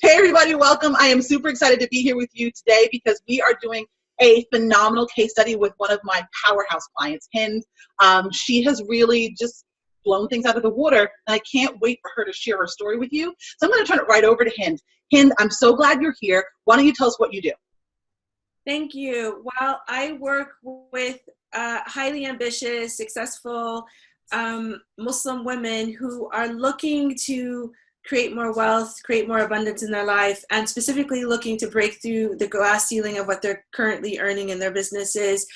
Hey everybody, welcome. I am super excited to be here with you today because we are doing a phenomenal case study with one of my powerhouse clients, Hind. She has really just blown things out of the water, and I can't wait for her to share her story with you. So I'm going to turn it right over to Hind. Hind, I'm so glad you're here. Why don't you tell us what you do? Thank you. Well, I work with highly ambitious, successful Muslim women who are looking to create more wealth, create more abundance in their life, and specifically looking to break through the glass ceiling of what they're currently earning in their businesses,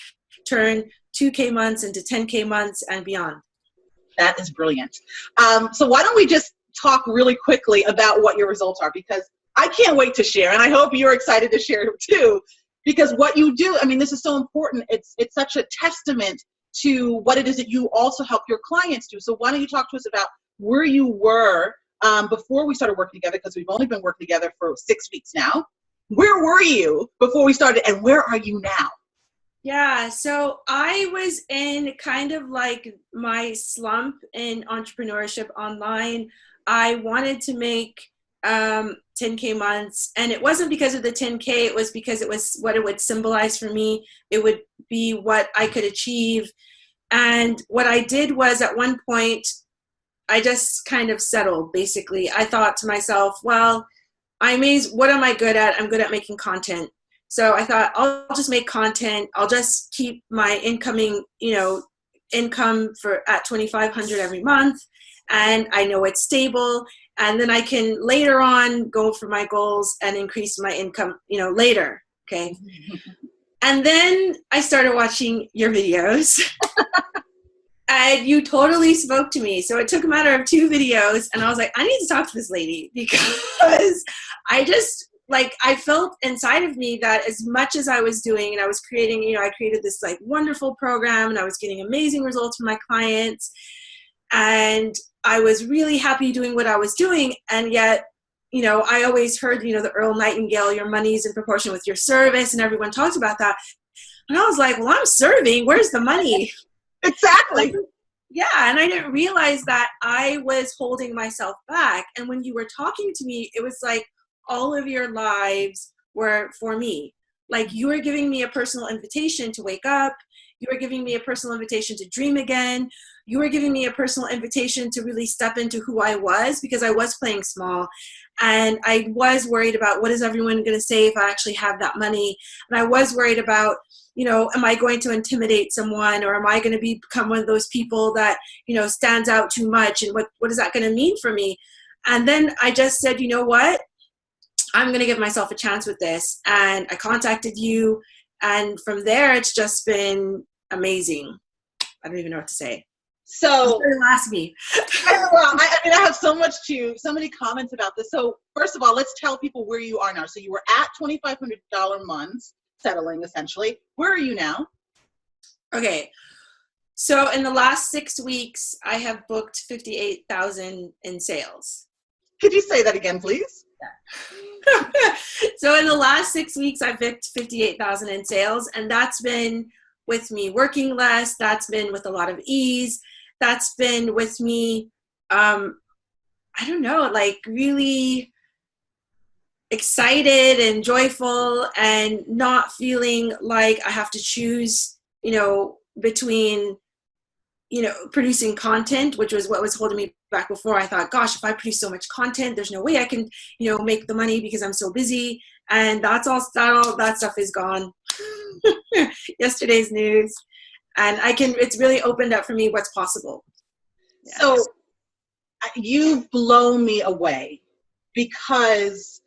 turn 2K months into 10K months and beyond. That is brilliant. So why don't we just talk really quickly about what your results are, because I can't wait to share, and I hope you're excited to share too, because what you do, I mean, this is so important. It's such a testament to what it is that you also help your clients do. So why don't you talk to us about where you were before we started working together, because we've only been working together for 6 weeks now. Where were you before we started, and where are you now? Yeah, so I was in kind of like my slump in entrepreneurship online. I wanted to make 10K months, and it wasn't because of the 10K, it was because it was what it would symbolize for me. It would be what I could achieve. And what I did was, at one point, I just kind of settled, basically. I thought to myself, well, what am I good at? I'm good at making content. So I thought, I'll just make content. I'll just keep my income for at 2,500 every month, and I know it's stable. And then I can later on go for my goals and increase my income, later. Okay. And then I started watching your videos. And you totally spoke to me. So it took a matter of 2 videos, and I was like, I need to talk to this lady, because I felt inside of me that as much as I was doing, and I was creating, I created this like wonderful program, and I was getting amazing results from my clients, and I was really happy doing what I was doing. And yet, I always heard, the Earl Nightingale, your money is in proportion with your service, and everyone talks about that. And I was like, well, I'm serving. Where's the money? Exactly. Yeah, and I didn't realize that I was holding myself back. And when you were talking to me, it was like all of your lives were for me. Like, you were giving me a personal invitation to wake up. You were giving me a personal invitation to dream again. You were giving me a personal invitation to really step into who I was, because I was playing small. And I was worried about, what is everyone going to say if I actually have that money? And I was worried about, am I going to intimidate someone, or am I going to become one of those people that, stands out too much? And what is that going to mean for me? And then I just said, you know what? I'm going to give myself a chance with this. And I contacted you. And from there, it's just been amazing. I don't even know what to say. So ask me. I have so many comments about this. So first of all, let's tell people where you are now. So you were at $2,500 months, settling essentially. Where are you now? Okay. So in the last 6 weeks, I have booked 58,000 in sales. Could you say that again, please? Yeah. So in the last 6 weeks, I've booked 58,000 in sales, and that's been with me working less. That's been with a lot of ease. That's been with me, really excited and joyful, and not feeling like I have to choose, between, producing content, which was what was holding me back before. I thought, gosh, if I produce so much content, there's no way I can, make the money because I'm so busy. And all that stuff is gone. Yesterday's news. And it's really opened up for me what's possible. Yeah. So you've blown me away, because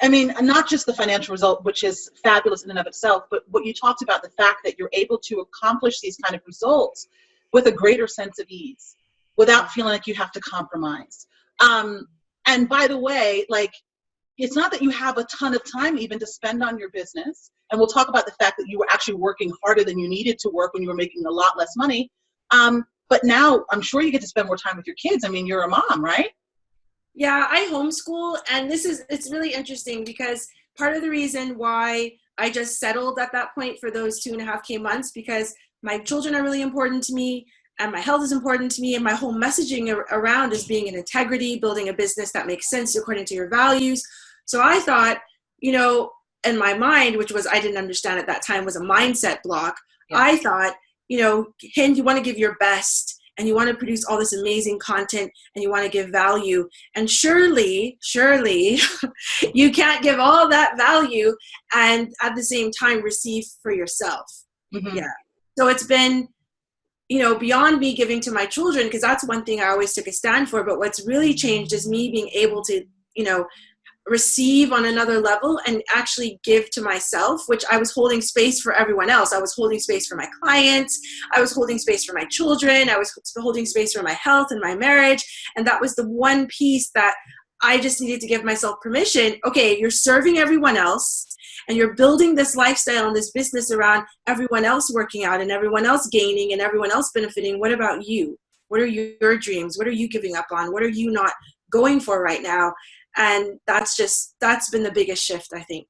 not just the financial result, which is fabulous in and of itself, but what you talked about, the fact that you're able to accomplish these kind of results with a greater sense of ease, without feeling like you have to compromise. And by the way, it's not that you have a ton of time even to spend on your business. And we'll talk about the fact that you were actually working harder than you needed to work when you were making a lot less money. But now I'm sure you get to spend more time with your kids. You're a mom, right? Yeah, I homeschool, and it's really interesting, because part of the reason why I just settled at that point for those 2.5K months, because my children are really important to me, and my health is important to me, and my whole messaging around is being in integrity, building a business that makes sense according to your values. So I thought, you know, in my mind, which was, I didn't understand at that time, was a mindset block. Yeah. I thought, you know, Hind, you want to give your best, and you want to produce all this amazing content, and you want to give value. And surely you can't give all that value and at the same time receive for yourself. Mm-hmm. Yeah. So it's been, you know, beyond me giving to my children, because that's one thing I always took a stand for. But what's really changed is me being able to, you know, receive on another level and actually give to myself, which I was holding space for everyone else. I was holding space for my clients. I was holding space for my children. I was holding space for my health and my marriage. And that was the one piece that I just needed to give myself permission. Okay, you're serving everyone else, and you're building this lifestyle and this business around everyone else working out and everyone else gaining and everyone else benefiting. What about you? What are your dreams? What are you giving up on? What are you not going for right now? And that's been the biggest shift, I think.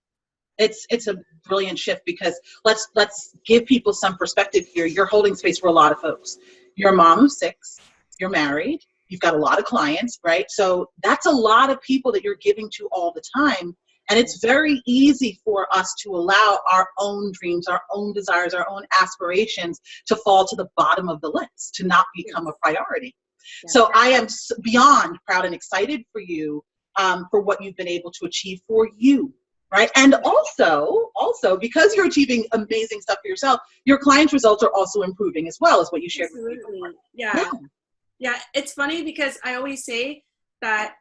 It's a brilliant shift, because let's give people some perspective here. You're holding space for a lot of folks. You're a mom of 6, you're married, you've got a lot of clients, right? So that's a lot of people that you're giving to all the time. And it's very easy for us to allow our own dreams, our own desires, our own aspirations to fall to the bottom of the list, to not become a priority. Yeah. So I am beyond proud and excited for you, for what you've been able to achieve for you, right? And also because you're achieving amazing stuff for yourself, your clients' results are also improving as well, as what you shared with me before. Yeah. It's funny because I always say that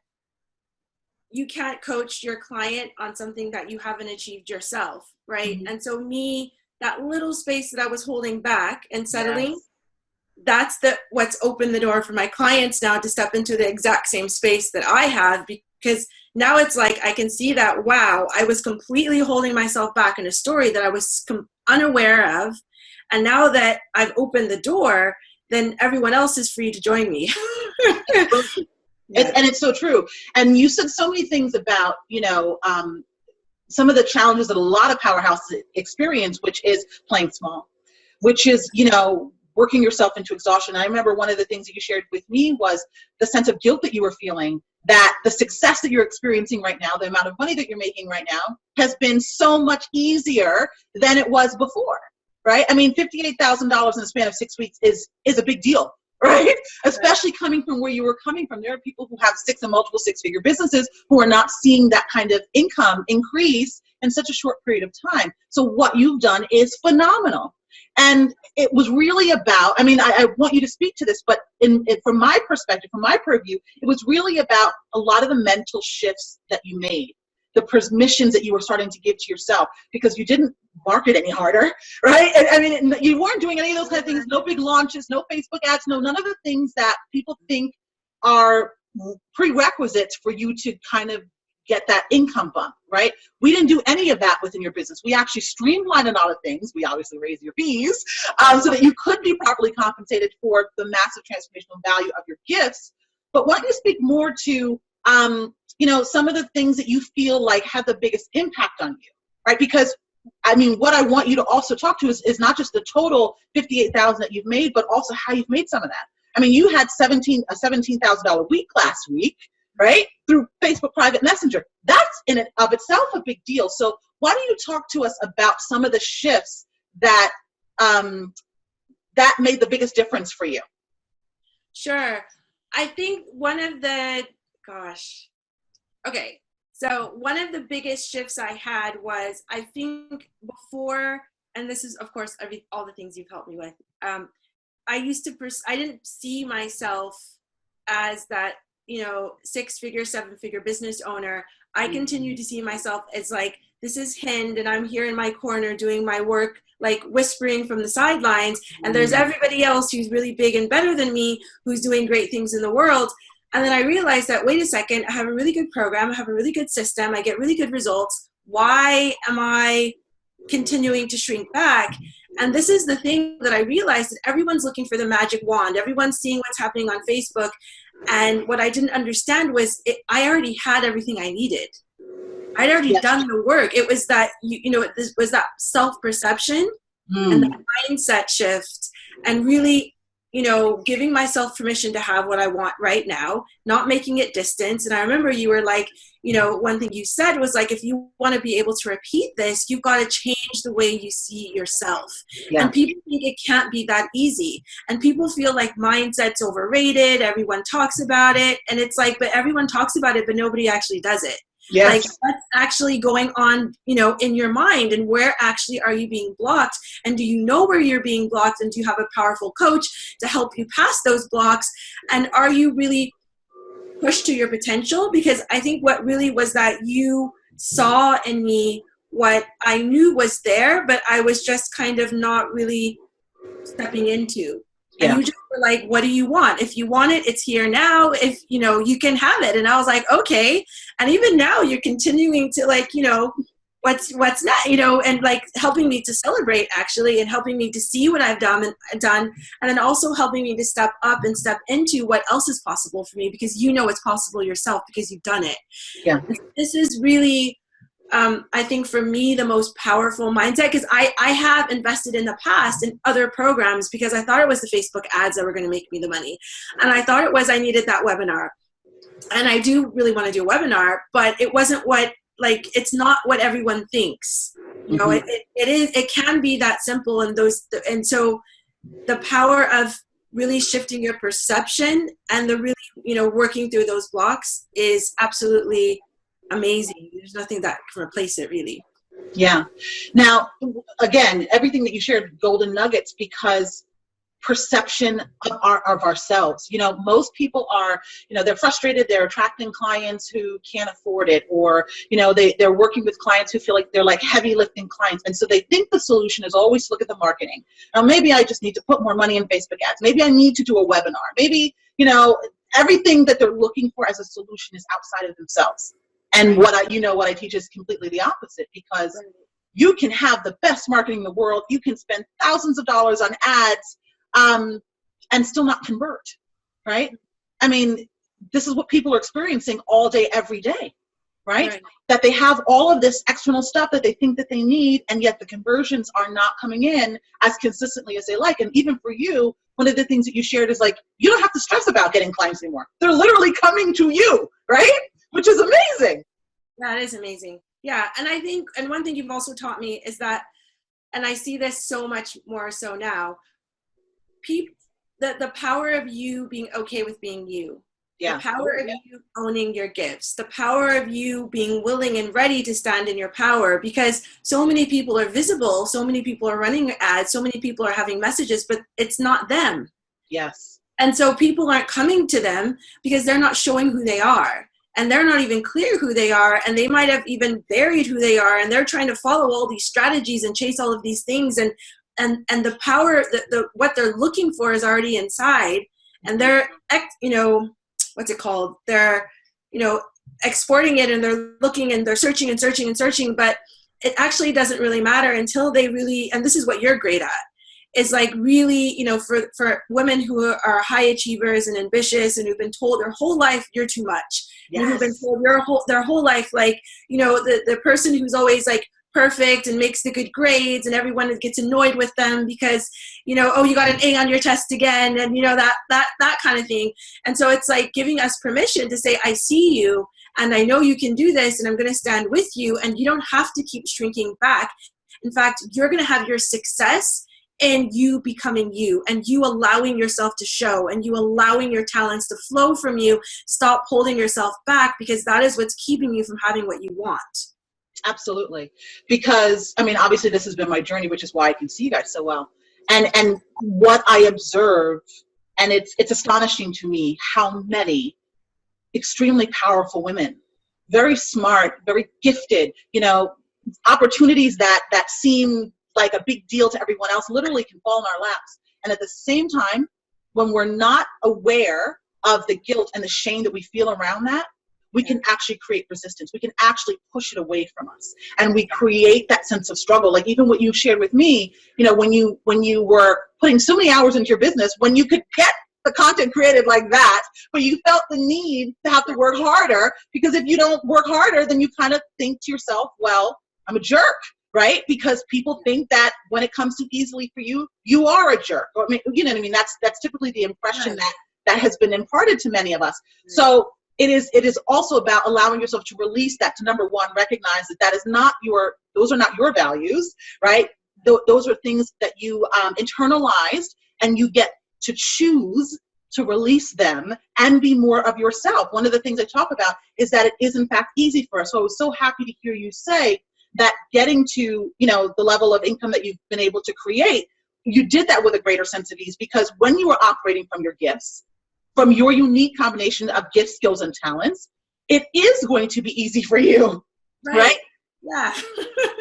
you can't coach your client on something that you haven't achieved yourself, right? Mm-hmm. And so me, that little space that I was holding back and settling, yes, that's what's opened the door for my clients now to step into the exact same space that I have, because now it's like I can see that, wow, I was completely holding myself back in a story that I was unaware of. And now that I've opened the door, then everyone else is free to join me. Yeah. And it's so true. And you said so many things about, you know, some of the challenges that a lot of powerhouses experience, which is playing small, which is, you know, working yourself into exhaustion. I remember one of the things that you shared with me was the sense of guilt that you were feeling, that the success that you're experiencing right now, the amount of money that you're making right now, has been so much easier than it was before, right? I mean, $58,000 in the span of 6 weeks is a big deal, right? Especially coming from where you were coming from. There are people who have 6 and multiple 6-figure businesses who are not seeing that kind of income increase in such a short period of time. So what you've done is phenomenal. And it was really about, I mean, I want you to speak to this, but from my perspective, from my purview, it was really about a lot of the mental shifts that you made, the permissions that you were starting to give to yourself, because you didn't market any harder, right? I mean, you weren't doing any of those kind of things, no big launches, no Facebook ads, none of the things that people think are prerequisites for you to kind of get that income bump, right? We didn't do any of that within your business. We actually streamlined a lot of things. We obviously raised your fees so that you could be properly compensated for the massive transformational value of your gifts. But why don't you speak more to, you know, some of the things that you feel like had the biggest impact on you, right? Because I mean, what I want you to also talk to is not just the total $58,000 that you've made, but also how you've made some of that. I mean, you had a $17,000 week last week, right? Through Facebook Private Messenger. That's in and of itself a big deal. So why don't you talk to us about some of the shifts that that made the biggest difference for you? Sure. I think one of the biggest shifts I had was, I think before, and this is of course all the things you've helped me with, I didn't see myself as that, you know, 6-figure, 7-figure business owner. I continue to see myself as like, this is Hind, and I'm here in my corner doing my work, like whispering from the sidelines, and there's everybody else who's really big and better than me, who's doing great things in the world. And then I realized that, wait a second, I have a really good program, I have a really good system, I get really good results. Why am I continuing to shrink back? And this is the thing that I realized, that everyone's looking for the magic wand. Everyone's seeing what's happening on Facebook. And what I didn't understand was I already had everything I needed. I'd already done the work. It was that, it was that self-perception and that mindset shift, and really giving myself permission to have what I want right now, not making it distance. And I remember you were like, one thing you said was like, if you want to be able to repeat this, you've got to change the way you see yourself. Yeah. And people think it can't be that easy. And people feel like mindset's overrated. Everyone talks about it. And it's like, but everyone talks about it, but nobody actually does it. Yes. Like what's actually going on, in your mind, and where actually are you being blocked? And do you know where you're being blocked? And do you have a powerful coach to help you pass those blocks? And are you really pushed to your potential? Because I think what really was that you saw in me what I knew was there, but I was just kind of not really stepping into. And you just were like, what do you want? If you want it, it's here now. If, you can have it. And I was like, okay. And even now you're continuing to like, what's not, and like helping me to celebrate actually, and helping me to see what I've done. And then also helping me to step up and step into what else is possible for me, because it's possible yourself because you've done it. Yeah. This is really, I think for me, the most powerful mindset, because I have invested in the past in other programs because I thought it was the Facebook ads that were going to make me the money. And I thought it was, I needed that webinar. And I do really want to do a webinar, but it wasn't it's not what everyone thinks. It can be that simple. And so the power of really shifting your perception and the really, working through those blocks is absolutely amazing. There's nothing that can replace it, really. Yeah. Now, again, everything that you shared, golden nuggets, because perception of ourselves. Most people are, they're frustrated. They're attracting clients who can't afford it, or, they're working with clients who feel like they're like heavy lifting clients. And so they think the solution is always to look at the marketing. Now, maybe I just need to put more money in Facebook ads. Maybe I need to do a webinar. Maybe, everything that they're looking for as a solution is outside of themselves. And what I teach is completely the opposite, because you can have the best marketing in the world. You can spend thousands of dollars on ads and still not convert, right? I mean, this is what people are experiencing all day, every day, right? That they have all of this external stuff that they think that they need, and yet the conversions are not coming in as consistently as they like. And even for you, one of the things that you shared is like, you don't have to stress about getting clients anymore. They're literally coming to you, right? Which is amazing. That is amazing. Yeah. And I think, and one thing you've also taught me is that, and I see this so much more so now, the power of you being okay with being you. Yeah. The power of you owning your gifts, the power of you being willing and ready to stand in your power, because so many people are visible, so many people are running ads, so many people are having messages, but it's not them. Yes. And so people aren't coming to them because they're not showing who they are, and they're not even clear who they are, and they might have even buried who they are, and they're trying to follow all these strategies and chase all of these things, and the power, what they're looking for is already inside, and they're, what's it called? They're, exporting it, and they're looking and they're searching and searching and searching, but it actually doesn't really matter until they really, and this is what you're great at, is like really, for women who are high achievers and ambitious and who've been told their whole life, you're too much. Yes. And who've been told their whole life, like, the person who's always like perfect and makes the good grades, and everyone gets annoyed with them because, oh, you got an A on your test again, and that kind of thing. And so it's like giving us permission to say, I see you, and I know you can do this, and I'm going to stand with you, and you don't have to keep shrinking back. In fact, you're going to have your success in you becoming you, and you allowing yourself to show, and you allowing your talents to flow from you. Stop holding yourself back, because that is what's keeping you from having what you want. Absolutely. Because, I mean, obviously this has been my journey, which is why I can see you guys so well. And what I observe, and it's astonishing to me how many extremely powerful women, very smart, very gifted, opportunities that seem like a big deal to everyone else literally can fall in our laps. And at the same time, when we're not aware of the guilt and the shame that we feel around that, we can actually create resistance. We can actually push it away from us. And we create that sense of struggle. Like even what you shared with me, when you were putting so many hours into your business, when you could get the content created like that, but you felt the need to have to work harder, because if you don't work harder, then you kind of think to yourself, well, I'm a jerk. right? Because people think that when it comes to easily for you, you are a jerk. Or, you know what I mean? That's typically the impression that has been imparted to many of us. So it is also about allowing yourself to release that, to number one, recognize that is not those are not your values, right? Those are things that you internalized, and you get to choose to release them and be more of yourself. One of the things I talk about is that it is in fact easy for us. So I was so happy to hear you say that getting to, the level of income that you've been able to create, you did that with a greater sense of ease, because when you are operating from your gifts, from your unique combination of gifts, skills, and talents, it is going to be easy for you, right? Yeah.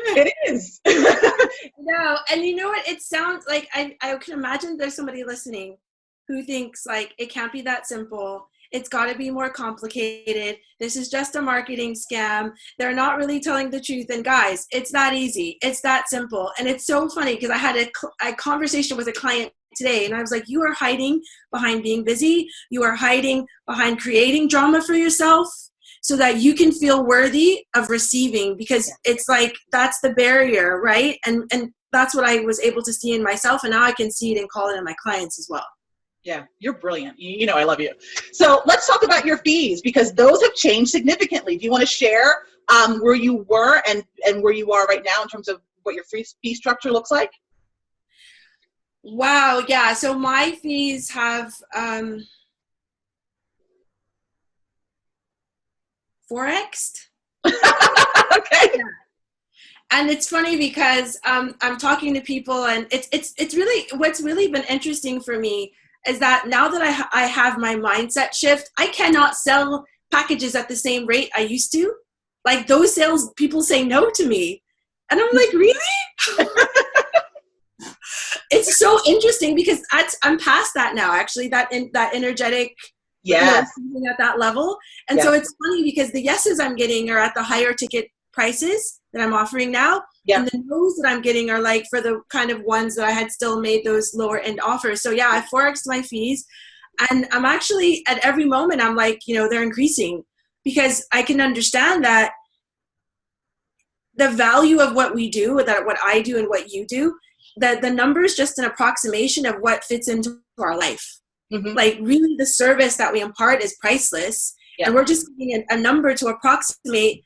It is. No, and you know what? It sounds like I can imagine there's somebody listening who thinks like it can't be that simple. It's got to be more complicated. This is just a marketing scam. They're not really telling the truth. And guys, it's that easy. It's that simple. And it's so funny because I had a conversation with a client today, and I was like, you are hiding behind being busy. You are hiding behind creating drama for yourself so that you can feel worthy of receiving, because it's like, that's the barrier, right? And that's what I was able to see in myself. And now I can see it and call it in my clients as well. Yeah, you're brilliant. You know I love you. So let's talk about your fees, because those have changed significantly. Do you want to share where you were and where you are right now in terms of what your fee structure looks like? Wow, yeah. So my fees have Forexed. Okay. Yeah. And it's funny because I'm talking to people, and it's really, what's really been interesting for me is that now that I have my mindset shift, I cannot sell packages at the same rate I used to. Like, those sales people say no to me. And I'm like, really? It's so interesting because I'm past that now, actually, that energetic, something at that level. And so it's funny because the yeses I'm getting are at the higher ticket prices that I'm offering now. Yeah. And the no's that I'm getting are like for the kind of ones that I had still made those lower end offers. So yeah, I forexed my fees, and I'm actually at every moment I'm like, they're increasing, because I can understand that the value of what we do, that what I do and what you do, that the number is just an approximation of what fits into our life. Mm-hmm. Like, really, the service that we impart is priceless. Yeah. And we're just getting a number to approximate,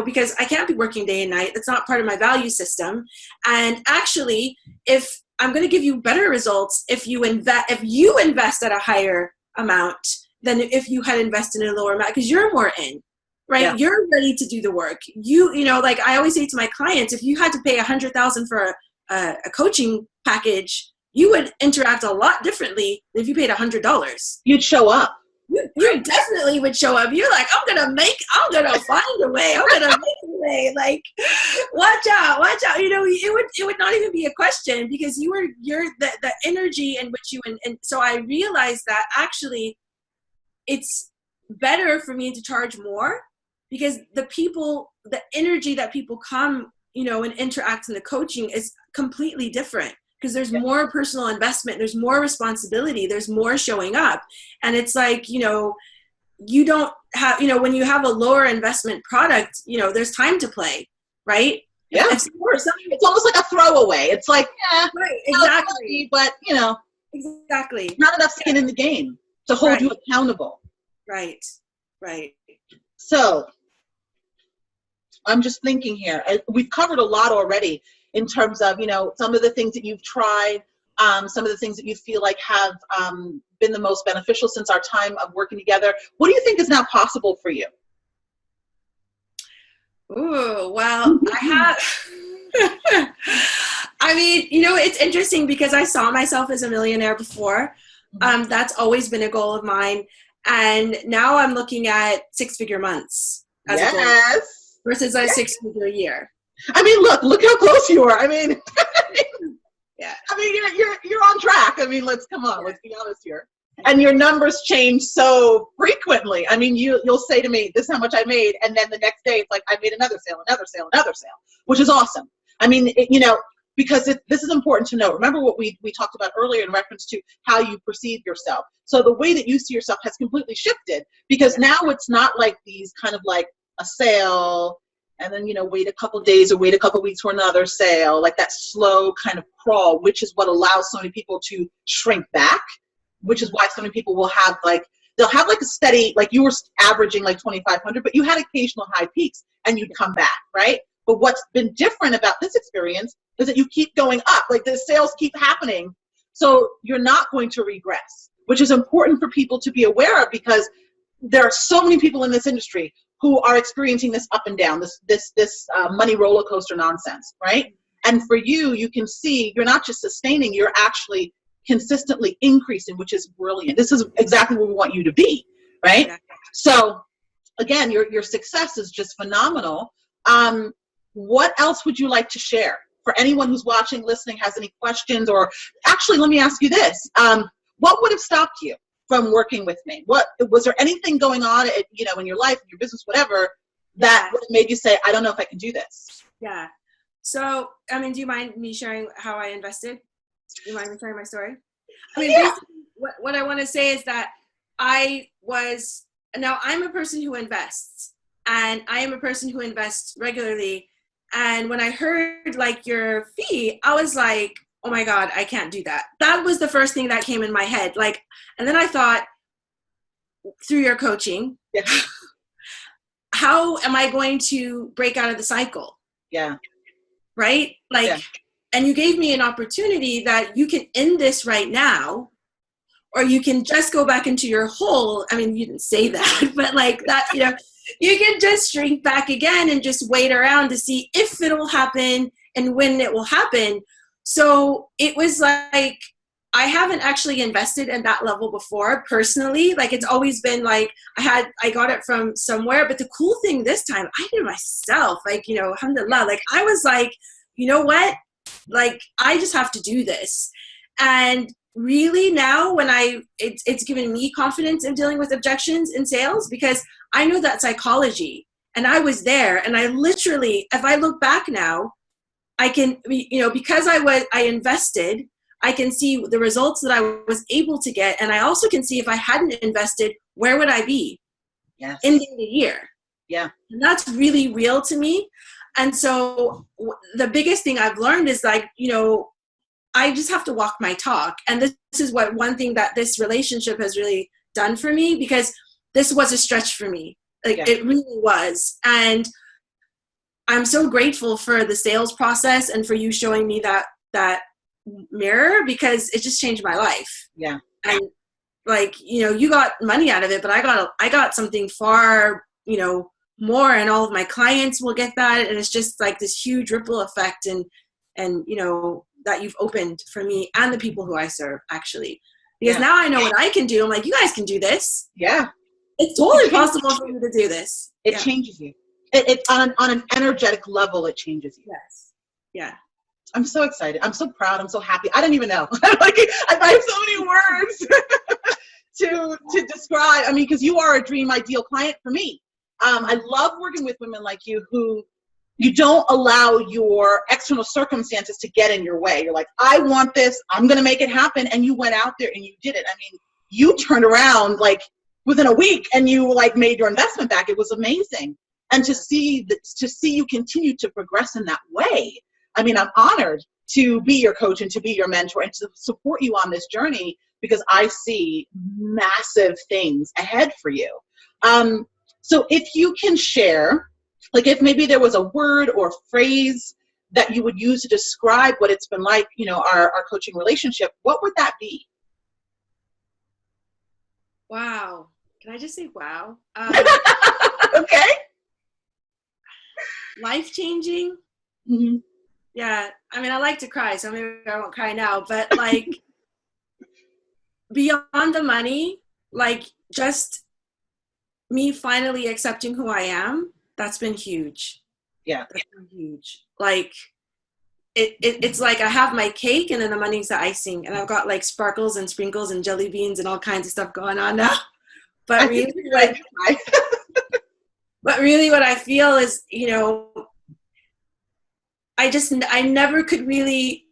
because I can't be working day and night. That's not part of my value system. And actually, if I'm going to give you better results, if you invest at a higher amount than if you had invested in a lower amount, because you're more in, right? Yeah. You're ready to do the work. Like I always say to my clients, if you had to pay $100,000 for a coaching package, you would interact a lot differently than if you paid $100. You'd show up. You definitely would show up. You're like, I'm gonna find a way. I'm gonna make a way. Like, watch out. It would not even be a question, because you're the energy in which you, and so I realized that actually it's better for me to charge more, because the energy that people come, and interact in the coaching is completely different. Because there's more personal investment, there's more responsibility, there's more showing up. And it's like, you don't have, when you have a lower investment product, there's time to play, right? Yeah, of course. It's almost like a throwaway. It's like, right, exactly. But, exactly. Not enough skin in the game to hold you accountable. Right. So I'm just thinking here, we've covered a lot already in terms of, some of the things that you've tried, some of the things that you feel like have been the most beneficial since our time of working together. What do you think is now possible for you? Ooh, well, I have, I mean, it's interesting because I saw myself as a millionaire before. That's always been a goal of mine. And now I'm looking at 6-figure months as a goal versus a 6-figure year. I mean, look how close you are. I mean, yeah. I mean, you're on track. I mean, let's be honest here. And your numbers change so frequently. I mean, you'll say to me, "This is how much I made," and then the next day it's like, "I made another sale," which is awesome. I mean, because this is important to know. Remember what we talked about earlier in reference to how you perceive yourself. So the way that you see yourself has completely shifted, because now it's not like these kind of like a sale and then, wait a couple days or wait a couple weeks for another sale, like that slow kind of crawl, which is what allows so many people to shrink back, which is why so many people will have they'll have like a steady, like you were averaging like 2,500, but you had occasional high peaks and you'd come back, right? But what's been different about this experience is that you keep going up, like the sales keep happening. So you're not going to regress, which is important for people to be aware of, because there are so many people in this industry who are experiencing this up and down, this money roller coaster nonsense, right? And for you, you can see you're not just sustaining, you're actually consistently increasing, which is brilliant. This is exactly where we want you to be, right? Yeah. So again, your success is just phenomenal. What else would you like to share? For anyone who's watching, listening, has any questions, or actually, let me ask you this. What would have stopped you from working with me? What was there anything going on, in your life, in your business, whatever, that would have made you say, I don't know if I can do this? Yeah. So, do you mind me sharing how I invested? Do you mind me sharing my story? Basically, what I want to say is that I'm a person who invests, and I am a person who invests regularly. And when I heard like your fee, I was like, oh my God, I can't do that. That was the first thing that came in my head. And then I thought, through your coaching, how am I going to break out of the cycle? Yeah. Right? And you gave me an opportunity that you can end this right now, or you can just go back into your hole. You didn't say that, but you can just shrink back again and just wait around to see if it'll happen and when it will happen. So it was like, I haven't actually invested at that level before personally. It's always been I got it from somewhere. But the cool thing this time, I did it myself, alhamdulillah. I was like, you know what? I just have to do this. And really now it's given me confidence in dealing with objections in sales, because I know that psychology, and I was there, and I literally, if I look back now, I can, because I invested, I can see the results that I was able to get. And I also can see if I hadn't invested, where would I be in the year? Yeah. And that's really real to me. And so the biggest thing I've learned is I just have to walk my talk. And this is one thing that this relationship has really done for me, because this was a stretch for me. It really was. And I'm so grateful for the sales process and for you showing me that mirror, because it just changed my life. Yeah. And you got money out of it, but I got something far, more, and all of my clients will get that. And it's just this huge ripple effect and that you've opened for me and the people who I serve, actually. Because now I know what I can do. I'm like, you guys can do this. Yeah. It's totally possible for you to do this. It changes you. It on an energetic level, it changes you. Yes. Yeah. I'm so excited. I'm so proud. I'm so happy. I don't even know. I have so many words to describe. Because you are a dream ideal client for me. I love working with women like you who you don't allow your external circumstances to get in your way. You're like, I want this. I'm going to make it happen. And you went out there and you did it. You turned around within a week and you made your investment back. It was amazing. And to see you continue to progress in that way. I'm honored to be your coach and to be your mentor and to support you on this journey, because I see massive things ahead for you. So if you can share, if maybe there was a word or phrase that you would use to describe what it's been like, our coaching relationship, what would that be? Wow. Can I just say wow? Okay. Life-changing. Mm-hmm. Yeah. I like to cry, so maybe I won't cry now, but beyond the money, just me finally accepting who I am, that's been huge. Yeah. That's been huge. It's I have my cake and then the money's the icing, and I've got sparkles and sprinkles and jelly beans and all kinds of stuff going on now. But really, what I feel is, I never could really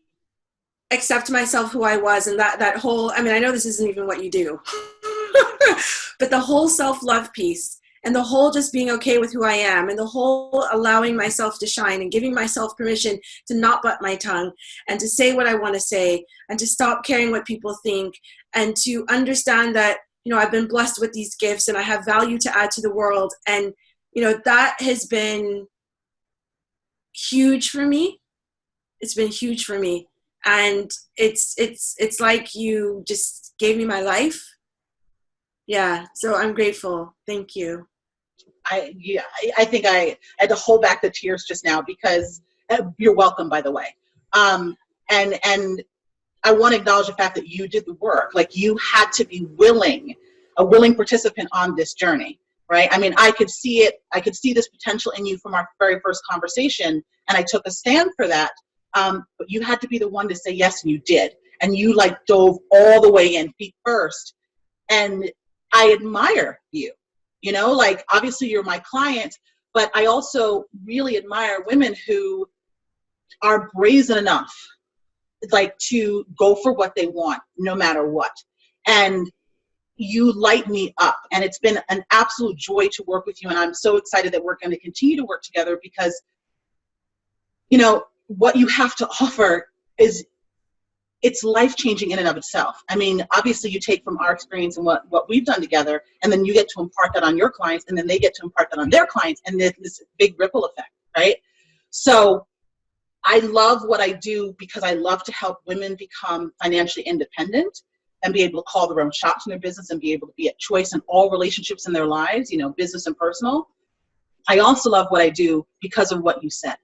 accept myself who I was, and that whole, I know this isn't even what you do, but the whole self-love piece and the whole just being okay with who I am, and the whole allowing myself to shine and giving myself permission to not butt my tongue and to say what I want to say and to stop caring what people think, and to understand that, you know, I've been blessed with these gifts and I have value to add to the world. And, you know, that has been huge for me. It's been huge for me. And it's like you just gave me my life. Yeah. So I'm grateful. Thank you. I think I had to hold back the tears just now because you're welcome, by the way. And I want to acknowledge the fact that you did the work. Like, you had to be willing, a willing participant on this journey, right? I mean, I could see it. I could see this potential in you from our very first conversation, and I took a stand for that. But you had to be the one to say yes, and you did. And you like dove all the way in feet first. And I admire you. You know, like, obviously you're my client, but I also really admire women who are brazen enough, like, to go for what they want no matter what. And you light me up, and it's been an absolute joy to work with you. And I'm so excited that we're going to continue to work together because, you know, what you have to offer is, it's life-changing in and of itself. I mean, obviously you take from our experience and what we've done together, and then you get to impart that on your clients, and then they get to impart that on their clients, and there's this big ripple effect, right? So I love what I do because I love to help women become financially independent and be able to call their own shots in their business and be able to be at choice in all relationships in their lives, you know, business and personal. I also love what I do because of what you said.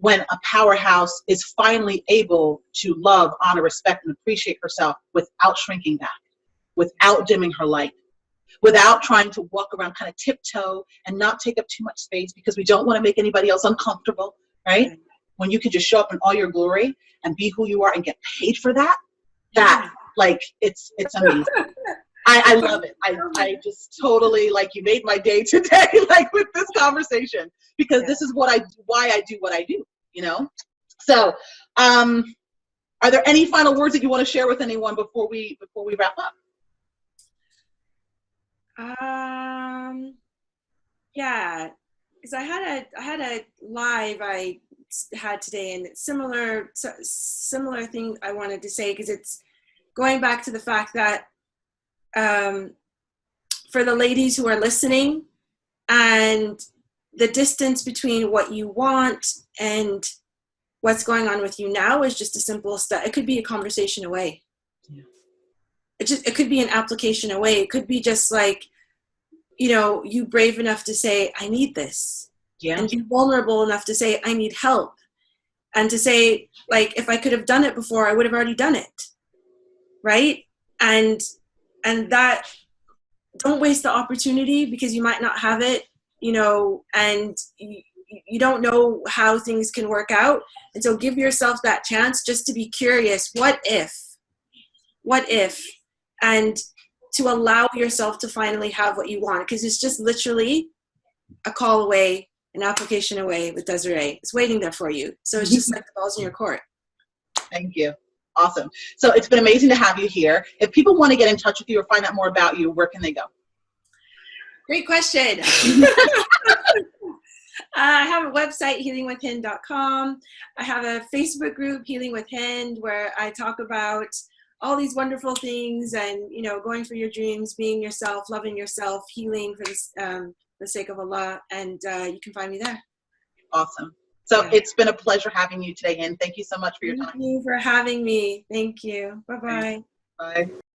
When a powerhouse is finally able to love, honor, respect, and appreciate herself without shrinking back, without dimming her light, without trying to walk around kind of tiptoe and not take up too much space because we don't want to make anybody else uncomfortable, right? When you can just show up in all your glory and be who you are and get paid for that, like, it's amazing. I love it. I just totally, like, you made my day today, like, with this conversation, because this is why I do what I do, you know? So, are there any final words that you want to share with anyone before we wrap up? Yeah, because I had a live I had today, and it's similar thing I wanted to say, because it's going back to the fact that for the ladies who are listening, and the distance between what you want and what's going on with you now is just a simple step. It could be a conversation away. Yeah. It could be an application away. It could be just like, you know, you brave enough to say, I need this. Yeah. And be vulnerable enough to say, I need help. And to say, like, if I could have done it before, I would have already done it. Right? And that, don't waste the opportunity, because you might not have it, you know, and you don't know how things can work out. And so give yourself that chance just to be curious. What if, and to allow yourself to finally have what you want, because it's just literally a call away, an application away with Desiree. It's waiting there for you. So it's just like the ball's in your court. Thank you. Awesome. So it's been amazing to have you here. If people want to get in touch with you or find out more about you, where can they go? Great question. I have a website, healingwithin.com. I have a Facebook group, Healing with Hind, where I talk about all these wonderful things, and, you know, going for your dreams, being yourself, loving yourself, healing for the sake of Allah. And you can find me there. Awesome. So It's been a pleasure having you today, and thank you so much for your time. Thank you for having me. Thank you. Bye-bye. Bye.